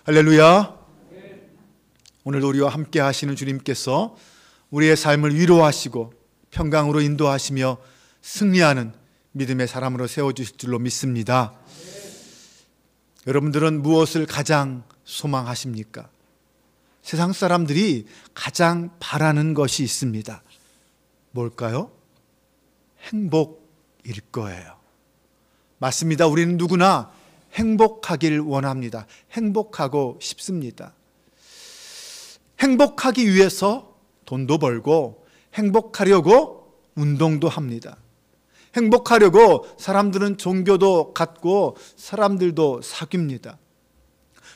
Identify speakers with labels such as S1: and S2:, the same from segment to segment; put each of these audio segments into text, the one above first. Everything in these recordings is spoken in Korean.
S1: 할렐루야. 오늘도 우리와 함께 하시는 주님께서 우리의 삶을 위로하시고 평강으로 인도하시며 승리하는 믿음의 사람으로 세워주실 줄로 믿습니다. 여러분들은 무엇을 가장 소망하십니까? 세상 사람들이 가장 바라는 것이 있습니다. 뭘까요? 행복일 거예요. 맞습니다. 우리는 누구나 행복하길 원합니다. 행복하고 싶습니다. 행복하기 위해서 돈도 벌고 행복하려고 운동도 합니다. 행복하려고 사람들은 종교도 갖고 사람들도 사귀입니다.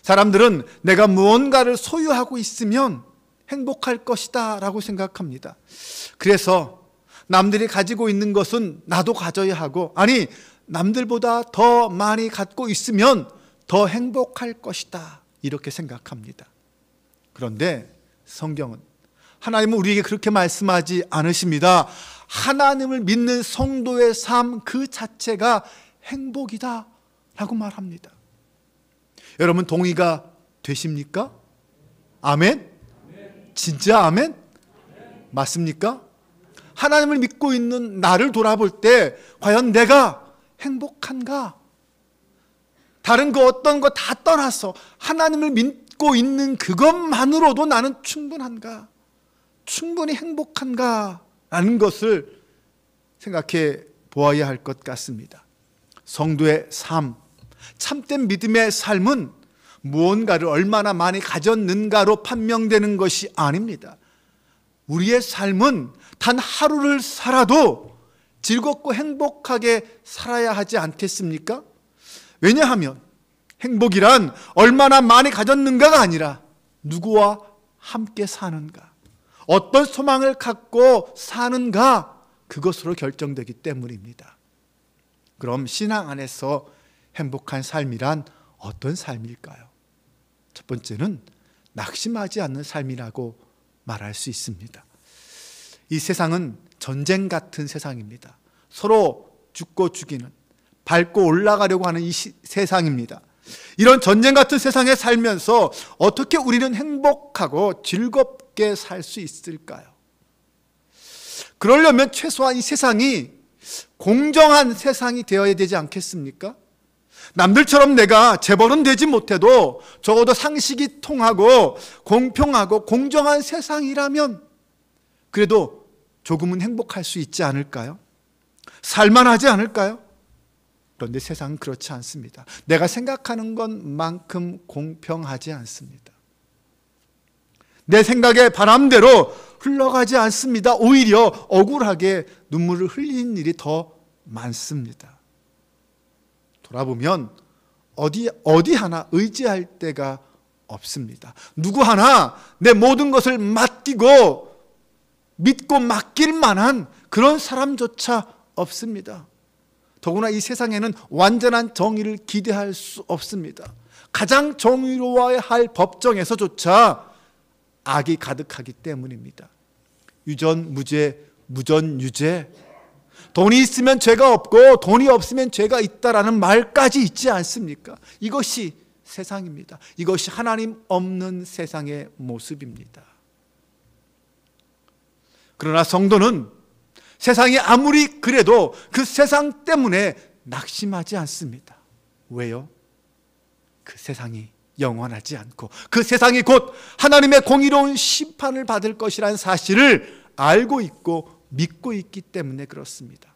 S1: 사람들은 내가 무언가를 소유하고 있으면 행복할 것이다 라고 생각합니다. 그래서 남들이 가지고 있는 것은 나도 가져야 하고, 아니 남들보다 더 많이 갖고 있으면 더 행복할 것이다 이렇게 생각합니다. 그런데 성경은, 하나님은 우리에게 그렇게 말씀하지 않으십니다. 하나님을 믿는 성도의 삶 그 자체가 행복이다 라고 말합니다. 여러분 동의가 되십니까? 아멘? 진짜 아멘? 맞습니까? 하나님을 믿고 있는 나를 돌아볼 때 과연 내가 행복한가? 다른 거 어떤 거 다 떠나서 하나님을 믿고 있는 그것만으로도 나는 충분한가? 충분히 행복한가? 라는 것을 생각해 보아야 할 것 같습니다. 성도의 삶, 참된 믿음의 삶은 무언가를 얼마나 많이 가졌는가로 판명되는 것이 아닙니다. 우리의 삶은 단 하루를 살아도 즐겁고 행복하게 살아야 하지 않겠습니까? 왜냐하면 행복이란 얼마나 많이 가졌는가가 아니라 누구와 함께 사는가, 어떤 소망을 갖고 사는가, 그것으로 결정되기 때문입니다. 그럼 신앙 안에서 행복한 삶이란 어떤 삶일까요? 첫 번째는 낙심하지 않는 삶이라고 말할 수 있습니다. 이 세상은 전쟁 같은 세상입니다. 서로 죽고 죽이는, 밟고 올라가려고 하는 이 세상입니다. 이런 전쟁 같은 세상에 살면서 어떻게 우리는 행복하고 즐겁게 살 수 있을까요? 그러려면 최소한 이 세상이 공정한 세상이 되어야 되지 않겠습니까? 남들처럼 내가 재벌은 되지 못해도 적어도 상식이 통하고 공평하고 공정한 세상이라면 그래도 조금은 행복할 수 있지 않을까요? 살만하지 않을까요? 그런데 세상은 그렇지 않습니다. 내가 생각하는 것만큼 공평하지 않습니다. 내 생각의 바람대로 흘러가지 않습니다. 오히려 억울하게 눈물을 흘리는 일이 더 많습니다. 돌아보면 어디 하나 의지할 데가 없습니다. 누구 하나 내 모든 것을 맡기고 믿고 맡길 만한 그런 사람조차 없습니다. 더구나 이 세상에는 완전한 정의를 기대할 수 없습니다. 가장 정의로워야 할 법정에서조차 악이 가득하기 때문입니다. 유전무죄, 무전유죄, 돈이 있으면 죄가 없고 돈이 없으면 죄가 있다라는 말까지 있지 않습니까? 이것이 세상입니다. 이것이 하나님 없는 세상의 모습입니다. 그러나 성도는 세상이 아무리 그래도 그 세상 때문에 낙심하지 않습니다. 왜요? 그 세상이 영원하지 않고 그 세상이 곧 하나님의 공의로운 심판을 받을 것이라는 사실을 알고 있고 믿고 있기 때문에 그렇습니다.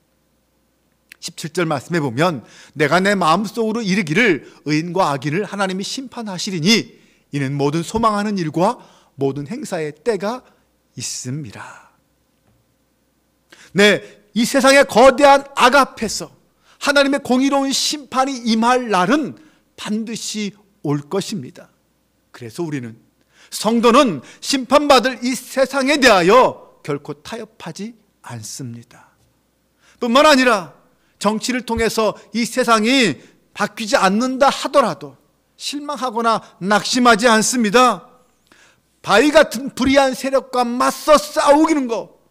S1: 17절 말씀해 보면 내가 내 마음속으로 이르기를 의인과 악인을 하나님이 심판하시리니 이는 모든 소망하는 일과 모든 행사의 때가 있습니다. 네, 이 세상의 거대한 악 앞에서 하나님의 공의로운 심판이 임할 날은 반드시 올 것입니다. 그래서 우리는, 성도는 심판받을 이 세상에 대하여 결코 타협하지 않습니다. 뿐만 아니라 정치를 통해서 이 세상이 바뀌지 않는다 하더라도 실망하거나 낙심하지 않습니다. 바위 같은 불의한 세력과 맞서 싸우기는 것,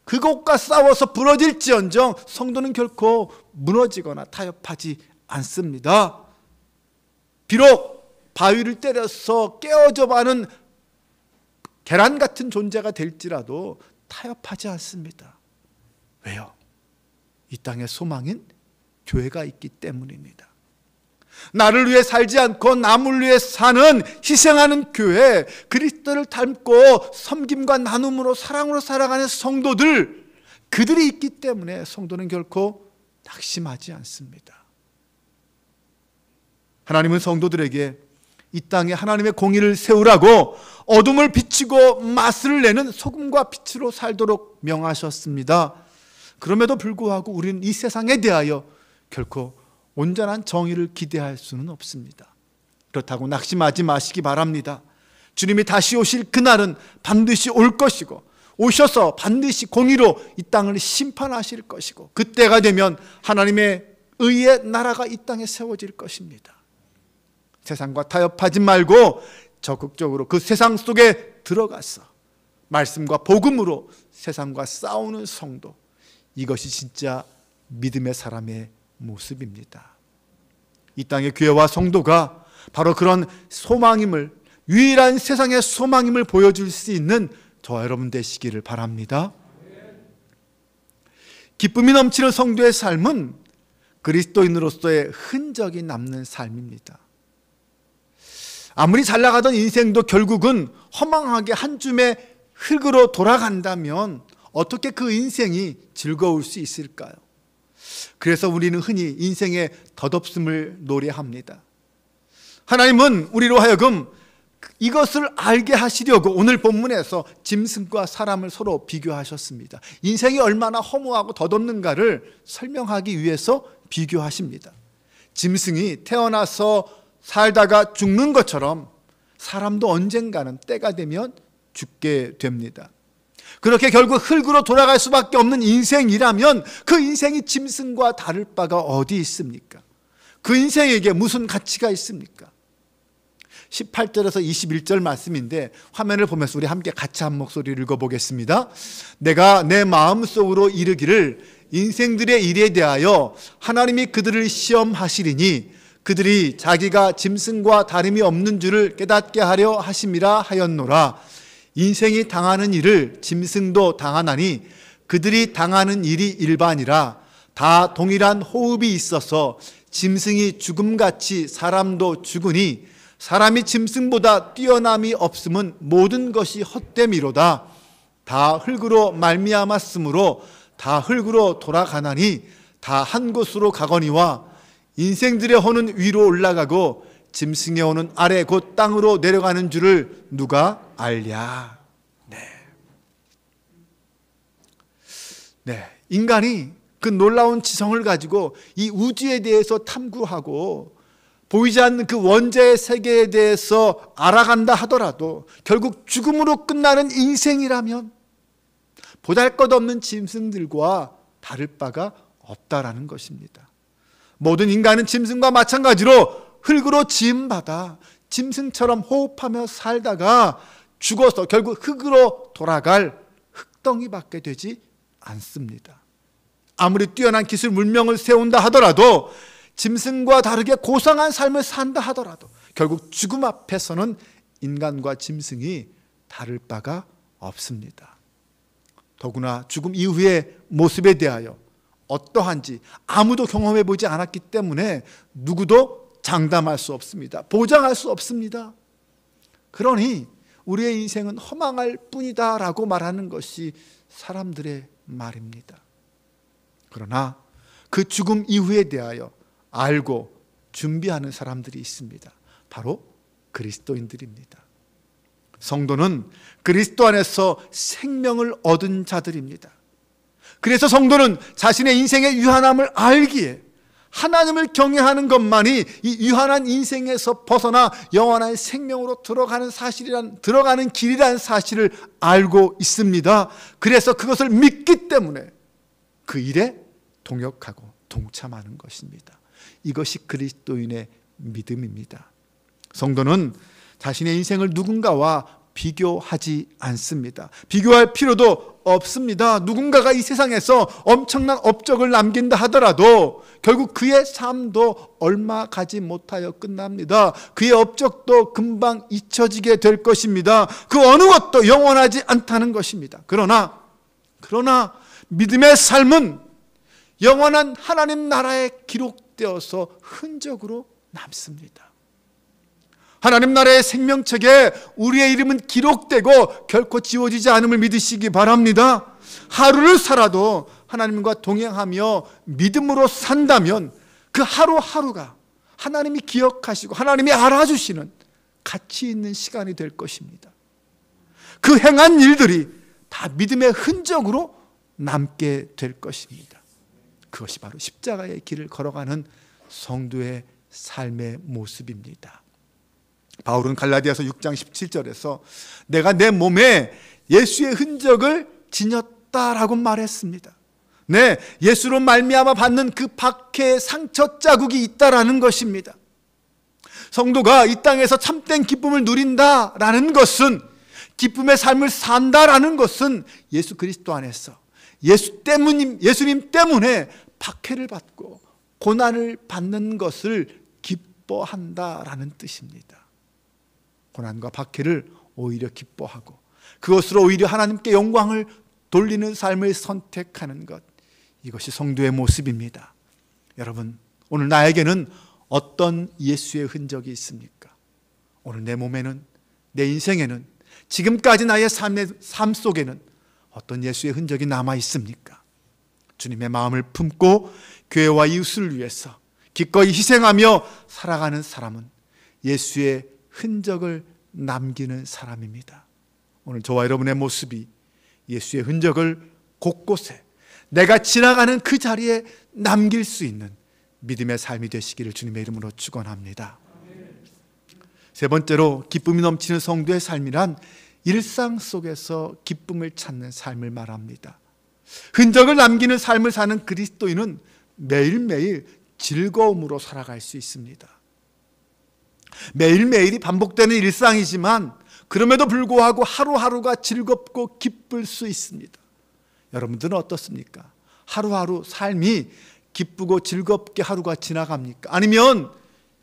S1: 그것과 싸워서 부러질지언정 성도는 결코 무너지거나 타협하지 않습니다. 비록 바위를 때려서 깨어져 가는 계란 같은 존재가 될지라도 타협하지 않습니다. 왜요? 이 땅의 소망인 교회가 있기 때문입니다. 나를 위해 살지 않고 남을 위해 사는 희생하는 교회, 그리스도를 닮고 섬김과 나눔으로 사랑으로 살아가는 성도들, 그들이 있기 때문에 성도는 결코 낙심하지 않습니다. 하나님은 성도들에게 이 땅에 하나님의 공의를 세우라고 어둠을 비추고 맛을 내는 소금과 빛으로 살도록 명하셨습니다. 그럼에도 불구하고 우리는 이 세상에 대하여 결코 온전한 정의를 기대할 수는 없습니다. 그렇다고 낙심하지 마시기 바랍니다. 주님이 다시 오실 그날은 반드시 올 것이고, 오셔서 반드시 공의로 이 땅을 심판하실 것이고, 그때가 되면 하나님의 의의 나라가 이 땅에 세워질 것입니다. 세상과 타협하지 말고 적극적으로 그 세상 속에 들어가서 말씀과 복음으로 세상과 싸우는 성도, 이것이 진짜 믿음의 사람의 모습입니다. 이 땅의 교회와 성도가 바로 그런 소망임을, 유일한 세상의 소망임을 보여줄 수 있는 저와 여러분 되시기를 바랍니다. 기쁨이 넘치는 성도의 삶은 그리스도인으로서의 흔적이 남는 삶입니다. 아무리 잘 나가던 인생도 결국은 허망하게 한 줌의 흙으로 돌아간다면 어떻게 그 인생이 즐거울 수 있을까요? 그래서 우리는 흔히 인생의 덧없음을 노래합니다. 하나님은 우리로 하여금 이것을 알게 하시려고 오늘 본문에서 짐승과 사람을 서로 비교하셨습니다. 인생이 얼마나 허무하고 덧없는가를 설명하기 위해서 비교하십니다. 짐승이 태어나서 살다가 죽는 것처럼 사람도 언젠가는 때가 되면 죽게 됩니다. 그렇게 결국 흙으로 돌아갈 수밖에 없는 인생이라면 그 인생이 짐승과 다를 바가 어디 있습니까? 그 인생에게 무슨 가치가 있습니까? 18절에서 21절 말씀인데 화면을 보면서 우리 함께 같이 한 목소리를 읽어보겠습니다. 내가 내 마음속으로 이르기를 인생들의 일에 대하여 하나님이 그들을 시험하시리니 그들이 자기가 짐승과 다름이 없는 줄을 깨닫게 하려 하심이라 하였노라. 인생이 당하는 일을 짐승도 당하나니 그들이 당하는 일이 일반이라. 다 동일한 호흡이 있어서 짐승이 죽음같이 사람도 죽으니 사람이 짐승보다 뛰어남이 없음은 모든 것이 헛됨이로다. 다 흙으로 말미암았으므로 다 흙으로 돌아가나니 다 한 곳으로 가거니와 인생들의 호는 위로 올라가고 짐승의 호는 아래 곧 땅으로 내려가는 줄을 누가 알랴. 네. 인간이 그 놀라운 지성을 가지고 이 우주에 대해서 탐구하고 보이지 않는 그 원자의 세계에 대해서 알아간다 하더라도 결국 죽음으로 끝나는 인생이라면 보잘것없는 짐승들과 다를 바가 없다라는 것입니다. 모든 인간은 짐승과 마찬가지로 흙으로 지음받아 짐승처럼 호흡하며 살다가 죽어서 결국 흙으로 돌아갈 흙덩이밖에 되지 않습니다. 아무리 뛰어난 기술 문명을 세운다 하더라도 짐승과 다르게 고상한 삶을 산다 하더라도 결국 죽음 앞에서는 인간과 짐승이 다를 바가 없습니다. 더구나 죽음 이후의 모습에 대하여 어떠한지 아무도 경험해 보지 않았기 때문에 누구도 장담할 수 없습니다. 보장할 수 없습니다. 그러니 우리의 인생은 허망할 뿐이다 라고 말하는 것이 사람들의 말입니다. 그러나 그 죽음 이후에 대하여 알고 준비하는 사람들이 있습니다. 바로 그리스도인들입니다. 성도는 그리스도 안에서 생명을 얻은 자들입니다. 그래서 성도는 자신의 인생의 유한함을 알기에 하나님을 경외하는 것만이 이 유한한 인생에서 벗어나 영원한 생명으로 들어가는 길이라는 사실을 알고 있습니다. 그래서 그것을 믿기 때문에 그 일에 동역하고 동참하는 것입니다. 이것이 그리스도인의 믿음입니다. 성도는 자신의 인생을 누군가와 비교하지 않습니다. 비교할 필요도 없습니다. 누군가가 이 세상에서 엄청난 업적을 남긴다 하더라도 결국 그의 삶도 얼마 가지 못하여 끝납니다. 그의 업적도 금방 잊혀지게 될 것입니다. 그 어느 것도 영원하지 않다는 것입니다. 그러나 믿음의 삶은 영원한 하나님 나라에 기록되어서 흔적으로 남습니다. 하나님 나라의 생명책에 우리의 이름은 기록되고 결코 지워지지 않음을 믿으시기 바랍니다. 하루를 살아도 하나님과 동행하며 믿음으로 산다면 그 하루하루가 하나님이 기억하시고 하나님이 알아주시는 가치 있는 시간이 될 것입니다. 그 행한 일들이 다 믿음의 흔적으로 남게 될 것입니다. 그것이 바로 십자가의 길을 걸어가는 성도의 삶의 모습입니다. 바울은 갈라디아서 6장 17절에서 내가 내 몸에 예수의 흔적을 지녔다라고 말했습니다. 네, 예수로 말미암아 받는 그 박해의 상처 자국이 있다라는 것입니다. 성도가 이 땅에서 참된 기쁨을 누린다라는 것은, 기쁨의 삶을 산다라는 것은 예수 그리스도 안에서 예수님 때문에 박해를 받고 고난을 받는 것을 기뻐한다라는 뜻입니다. 고난과 박해를 오히려 기뻐하고 그것으로 오히려 하나님께 영광을 돌리는 삶을 선택하는 것, 이것이 성도의 모습입니다. 여러분, 오늘 나에게는 어떤 예수의 흔적이 있습니까? 오늘 내 몸에는, 내 인생에는, 지금까지 나의 삶 속에는 어떤 예수의 흔적이 남아 있습니까? 주님의 마음을 품고 교회와 이웃을 위해서 기꺼이 희생하며 살아가는 사람은 예수의 흔적을 남기는 사람입니다. 오늘 저와 여러분의 모습이 예수의 흔적을 곳곳에, 내가 지나가는 그 자리에 남길 수 있는 믿음의 삶이 되시기를 주님의 이름으로 축원합니다. 세 번째로, 기쁨이 넘치는 성도의 삶이란 일상 속에서 기쁨을 찾는 삶을 말합니다. 흔적을 남기는 삶을 사는 그리스도인은 매일매일 즐거움으로 살아갈 수 있습니다. 매일매일이 반복되는 일상이지만 그럼에도 불구하고 하루하루가 즐겁고 기쁠 수 있습니다. 여러분들은 어떻습니까? 하루하루 삶이 기쁘고 즐겁게 하루가 지나갑니까? 아니면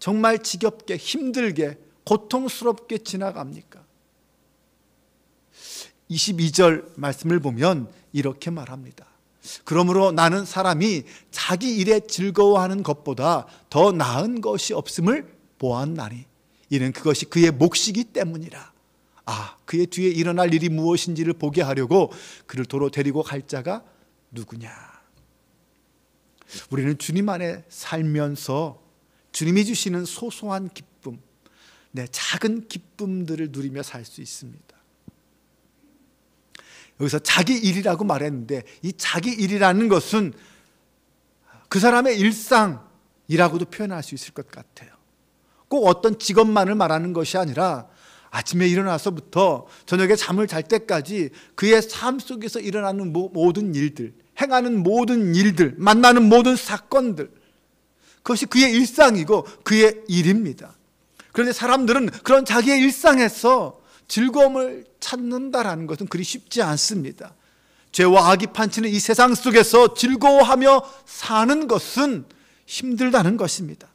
S1: 정말 지겹게, 힘들게, 고통스럽게 지나갑니까? 22절 말씀을 보면 이렇게 말합니다. 그러므로 나는 사람이 자기 일에 즐거워하는 것보다 더 나은 것이 없음을 보았나니 이는 그것이 그의 몫이기 때문이라. 그의 뒤에 일어날 일이 무엇인지를 보게 하려고 그를 도로 데리고 갈 자가 누구냐. 우리는 주님 안에 살면서 주님이 주시는 소소한 기쁨, 작은 기쁨들을 누리며 살 수 있습니다. 여기서 자기 일이라고 말했는데, 이 자기 일이라는 것은 그 사람의 일상이라고도 표현할 수 있을 것 같아요. 꼭 어떤 직업만을 말하는 것이 아니라 아침에 일어나서부터 저녁에 잠을 잘 때까지 그의 삶 속에서 일어나는 모든 일들, 행하는 모든 일들, 만나는 모든 사건들, 그것이 그의 일상이고 그의 일입니다. 그런데 사람들은 그런 자기의 일상에서 즐거움을 찾는다라는 것은 그리 쉽지 않습니다. 죄와 악이 판치는 이 세상 속에서 즐거워하며 사는 것은 힘들다는 것입니다.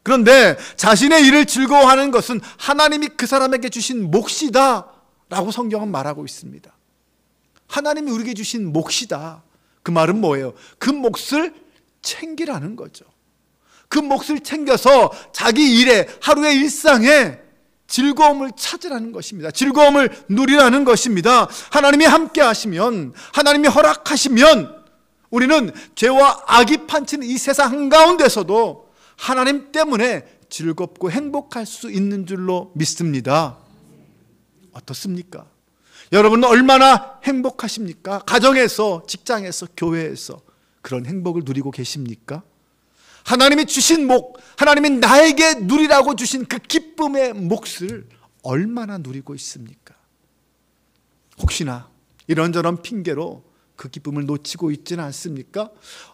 S1: 그런데 자신의 일을 즐거워하는 것은 하나님이 그 사람에게 주신 몫이다 라고 성경은 말하고 있습니다. 하나님이 우리에게 주신 몫이다. 그 말은 뭐예요? 그 몫을 챙기라는 거죠. 그 몫을 챙겨서 자기 일에, 하루의 일상에 즐거움을 찾으라는 것입니다. 즐거움을 누리라는 것입니다. 하나님이 함께 하시면, 하나님이 허락하시면 우리는 죄와 악이 판치는 이 세상 한가운데서도 하나님 때문에 즐겁고 행복할 수 있는 줄로 믿습니다. 어떻습니까? 여러분은 얼마나 행복하십니까? 가정에서, 직장에서, 교회에서 그런 행복을 누리고 계십니까? 하나님이 주신 목, 하나님이 나에게 누리라고 주신 그 기쁨의 몫을 얼마나 누리고 있습니까? 혹시나 이런저런 핑계로 그 기쁨을 놓치고 있지는 않습니까?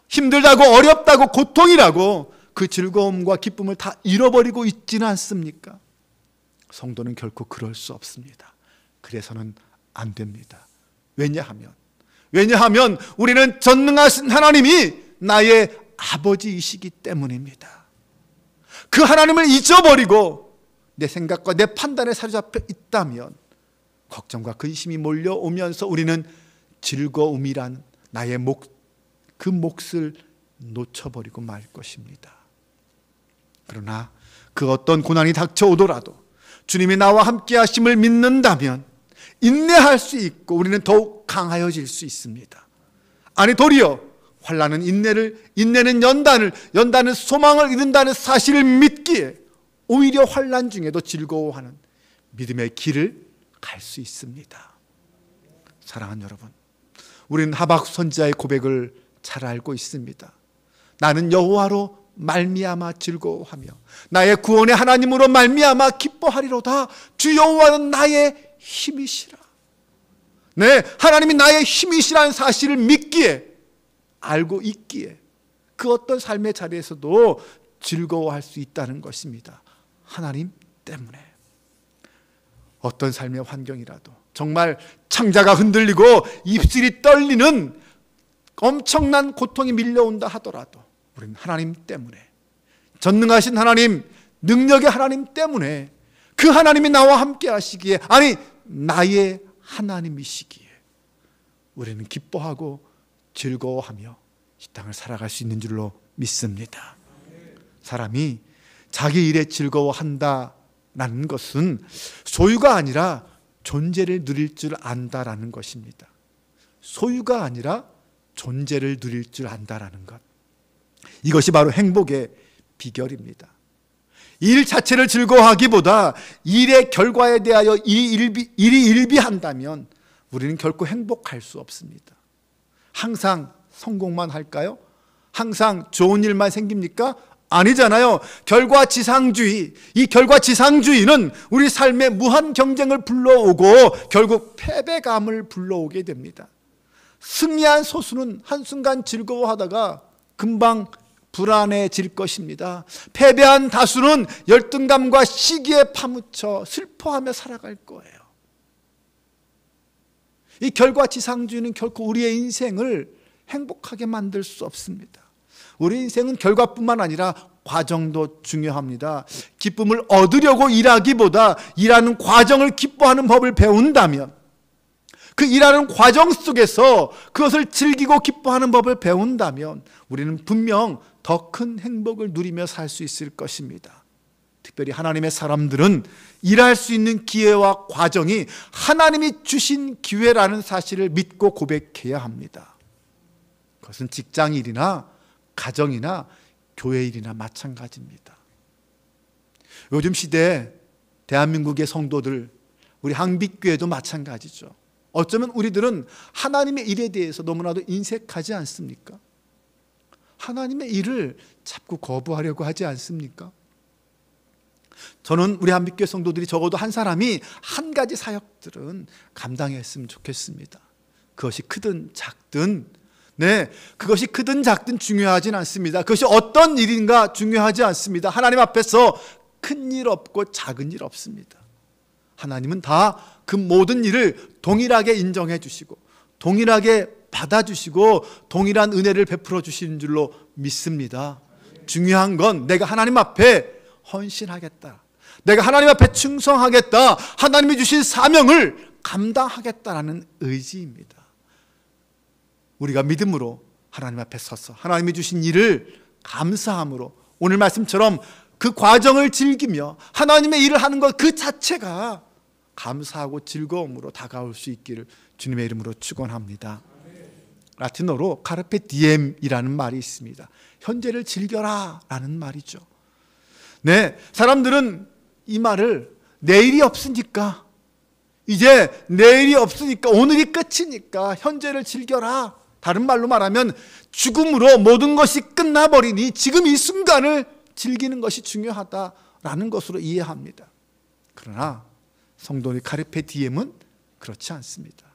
S1: 힘들다고, 어렵다고, 고통이라고 그 즐거움과 기쁨을 다 잃어버리고 있지는 않습니까? 성도는 결코 그럴 수 없습니다. 그래서는 안 됩니다. 왜냐하면 우리는 전능하신 하나님이 나의 아버지이시기 때문입니다. 그 하나님을 잊어버리고 내 생각과 내 판단에 사로잡혀 있다면 걱정과 근심이 몰려오면서 우리는 즐거움이란 나의 그 몫을 놓쳐버리고 말 것입니다. 그러나 그 어떤 고난이 닥쳐오더라도 주님이 나와 함께 하심을 믿는다면 인내할 수 있고 우리는 더욱 강하여질 수 있습니다. 아니 도리어 환난은 인내는 연단은 소망을 이룬다는 사실을 믿기에 오히려 환난 중에도 즐거워하는 믿음의 길을 갈 수 있습니다. 사랑하는 여러분, 우리는 하박국 선지자의 고백을 잘 알고 있습니다. 나는 여호와로 말미암아 즐거워하며 나의 구원의 하나님으로 말미암아 기뻐하리로다. 주 여호와는 나의 힘이시라. 네, 하나님이 나의 힘이시라는 사실을 믿기에, 알고 있기에 그 어떤 삶의 자리에서도 즐거워할 수 있다는 것입니다. 하나님 때문에. 어떤 삶의 환경이라도 정말 창자가 흔들리고 입술이 떨리는 엄청난 고통이 밀려온다 하더라도 우리는 하나님 때문에, 전능하신 하나님, 능력의 하나님 때문에, 그 하나님이 나와 함께 하시기에, 아니 나의 하나님이시기에 우리는 기뻐하고 즐거워하며 이 땅을 살아갈 수 있는 줄로 믿습니다. 사람이 자기 일에 즐거워한다라는 것은 소유가 아니라 존재를 누릴 줄 안다라는 것입니다. 소유가 아니라 존재를 누릴 줄 안다라는 것, 이것이 바로 행복의 비결입니다. 일 자체를 즐거워하기보다 일의 결과에 대하여 일이 일비한다면 우리는 결코 행복할 수 없습니다. 항상 성공만 할까요? 항상 좋은 일만 생깁니까? 아니잖아요. 결과지상주의, 이 결과지상주의는 우리 삶에 무한 경쟁을 불러오고 결국 패배감을 불러오게 됩니다. 승리한 소수는 한순간 즐거워하다가 금방 불안해질 것입니다. 패배한 다수는 열등감과 시기에 파묻혀 슬퍼하며 살아갈 거예요. 이 결과지상주의는 결코 우리의 인생을 행복하게 만들 수 없습니다. 우리 인생은 결과뿐만 아니라 과정도 중요합니다. 기쁨을 얻으려고 일하기보다 일하는 과정을 기뻐하는 법을 배운다면, 그 일하는 과정 속에서 그것을 즐기고 기뻐하는 법을 배운다면 우리는 분명 더 큰 행복을 누리며 살 수 있을 것입니다. 특별히 하나님의 사람들은 일할 수 있는 기회와 과정이 하나님이 주신 기회라는 사실을 믿고 고백해야 합니다. 그것은 직장일이나 가정이나 교회 일이나 마찬가지입니다. 요즘 시대에 대한민국의 성도들, 우리 항빛교회도 마찬가지죠. 어쩌면 우리들은 하나님의 일에 대해서 너무나도 인색하지 않습니까? 하나님의 일을 자꾸 거부하려고 하지 않습니까? 저는 우리 한빛교회 성도들이 적어도 한 사람이 한 가지 사역들은 감당했으면 좋겠습니다. 그것이 크든 작든, 그것이 크든 작든 중요하진 않습니다. 그것이 어떤 일인가 중요하지 않습니다. 하나님 앞에서 큰 일 없고 작은 일 없습니다. 하나님은 다 그 모든 일을 동일하게 인정해 주시고 동일하게 받아주시고 동일한 은혜를 베풀어 주시는 줄로 믿습니다. 중요한 건 내가 하나님 앞에 헌신하겠다, 내가 하나님 앞에 충성하겠다, 하나님이 주신 사명을 감당하겠다라는 의지입니다. 우리가 믿음으로 하나님 앞에 서서 하나님이 주신 일을 감사함으로 오늘 말씀처럼 그 과정을 즐기며 하나님의 일을 하는 것 그 자체가 감사하고 즐거움으로 다가올 수 있기를 주님의 이름으로 축원합니다. 라틴어로 카르페 디엠이라는 말이 있습니다. 현재를 즐겨라 라는 말이죠. 사람들은 이 말을 내일이 없으니까, 이제 내일이 없으니까, 오늘이 끝이니까 현재를 즐겨라, 다른 말로 말하면 죽음으로 모든 것이 끝나버리니 지금 이 순간을 즐기는 것이 중요하다라는 것으로 이해합니다. 그러나 성도의 카르페 디엠은 그렇지 않습니다.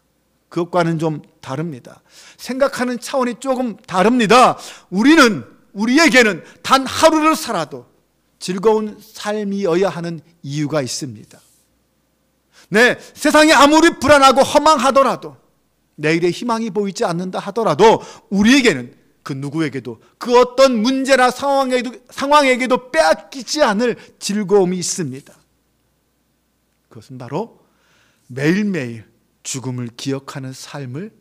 S1: 그것과는 좀 다릅니다. 생각하는 차원이 조금 다릅니다. 우리에게는 단 하루를 살아도 즐거운 삶이어야 하는 이유가 있습니다. 네, 세상이 아무리 불안하고 허망하더라도, 내일의 희망이 보이지 않는다 하더라도 우리에게는 그 누구에게도 그 어떤 문제나 상황에게도 빼앗기지 않을 즐거움이 있습니다. 그것은 바로 매일매일 죽음을 기억하는 삶을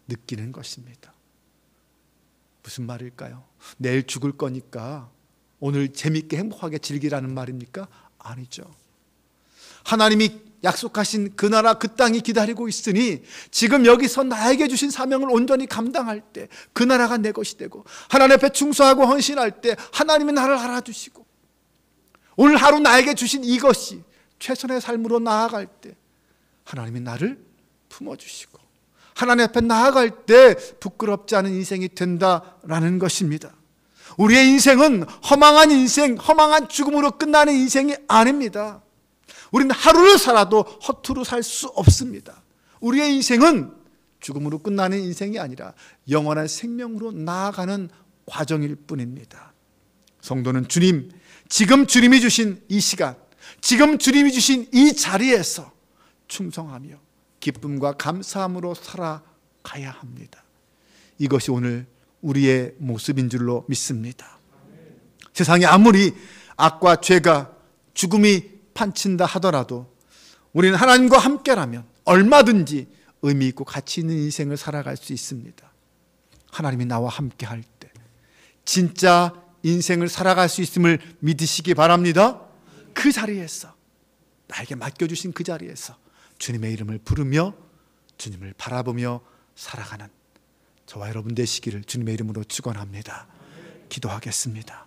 S1: 느끼는 것입니다. 무슨 말일까요? 내일 죽을 거니까 오늘 재밌게 행복하게 즐기라는 말입니까? 아니죠. 하나님이 약속하신 그 나라 그 땅이 기다리고 있으니 지금 여기서 나에게 주신 사명을 온전히 감당할 때 그 나라가 내 것이 되고, 하나님 앞에 충성하고 헌신할 때 하나님이 나를 알아주시고, 오늘 하루 나에게 주신 이것이 최선의 삶으로 나아갈 때 하나님이 나를 품어주시고, 하나님 앞에 나아갈 때 부끄럽지 않은 인생이 된다라는 것입니다. 우리의 인생은 허망한 인생, 허망한 죽음으로 끝나는 인생이 아닙니다. 우리는 하루를 살아도 허투루 살 수 없습니다. 우리의 인생은 죽음으로 끝나는 인생이 아니라 영원한 생명으로 나아가는 과정일 뿐입니다. 성도는 지금 주님이 주신 이 시간, 지금 주님이 주신 이 자리에서 충성하며 기쁨과 감사함으로 살아가야 합니다. 이것이 오늘 우리의 모습인 줄로 믿습니다. 세상에 아무리 악과 죄가 죽음이 판친다 하더라도 우리는 하나님과 함께라면 얼마든지 의미 있고 가치 있는 인생을 살아갈 수 있습니다. 하나님이 나와 함께할 때 진짜 인생을 살아갈 수 있음을 믿으시기 바랍니다. 그 자리에서, 나에게 맡겨주신 그 자리에서 주님의 이름을 부르며 주님을 바라보며 살아가는 저와 여러분 되시기를 주님의 이름으로 축원합니다. 기도하겠습니다.